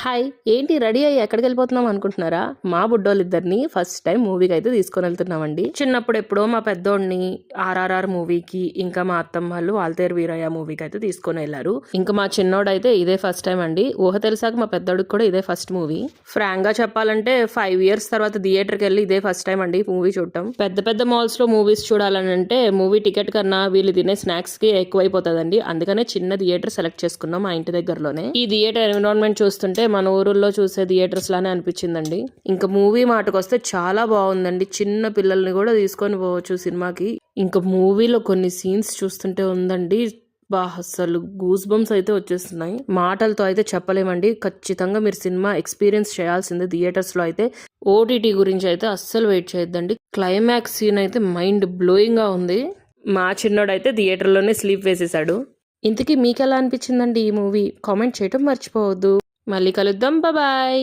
Hi ఏంటి ready అయ్యి ఎక్కడికి వెళ్ళిపోతున్నాం అనుకుంటున్నారా? మా బుడ్డోళ్ళిద్దరిని ఫస్ట్ టైం మూవీకి అయితే తీసుకొని వెళ్తున్నామండి. చిన్నప్పుడు ఎప్పుడో మా పెద్దోడిని ఆర్ఆర్ఆర్ మూవీకి, ఇంకా మా అత్తమ్మలు వాల్తేరు వీరయ్య మూవీకి అయితే తీసుకొని వెళ్ళారు. ఇంకా మా చిన్నోడైతే ఇదే ఫస్ట్ టైం అండి. ఊహ తెలిసాక మా పెద్దోడికి కూడా ఇదే ఫస్ట్ మూవీ. ఫ్రాంక్ గా చెప్పాలంటే 5 years తర్వాత థియేటర్కి వెళ్ళి ఇదే ఫస్ట్ టైం అండి మూవీ చూడటం. పెద్ద పెద్ద మాల్స్ లో మూవీస్ చూడాలని అంటే మూవీ టికెట్ కన్నా వీళ్ళు తినే స్నాక్స్ కి ఎక్కువైపోతుందండి. అందుకనే చిన్న థియేటర్ సెలెక్ట్ చేసుకున్నాం మా ఇంటి దగ్గరలోనే. ఈ థియేటర్ ఎన్విరాన్మెంట్ చూస్తుంటే మన ఊరుల్లో చూసే థియేటర్స్ లానే అనిపించిందండి. ఇంకా మూవీ మాటకు వస్తే చాలా బాగుందండి. చిన్న పిల్లల్ని కూడా తీసుకొని పోవచ్చు సినిమాకి. ఇంకా మూవీలో కొన్ని సీన్స్ చూస్తుంటే ఉందండి, అసలు గూస్ బంప్స్ అయితే వచ్చేస్తున్నాయి. మాటలతో అయితే చెప్పలేమండి. ఖచ్చితంగా మీరు సినిమా ఎక్స్పీరియన్స్ చేయాల్సిందే థియేటర్స్ లో అయితే. ఓటీటీ గురించి అయితే అస్సలు వెయిట్ చేయొద్దండి. క్లైమాక్స్ సీన్ అయితే మైండ్ బ్లోయింగ్ గా ఉంది. మా చిన్నోడైతే థియేటర్లోనే స్లీప్ వేసేసాడు. ఇంతకీ మీకు ఎలా అనిపించిందండి ఈ మూవీ? కామెంట్ చేయటం మర్చిపోవద్దు. మళ్ళీ కలుద్దాం. బాయ్.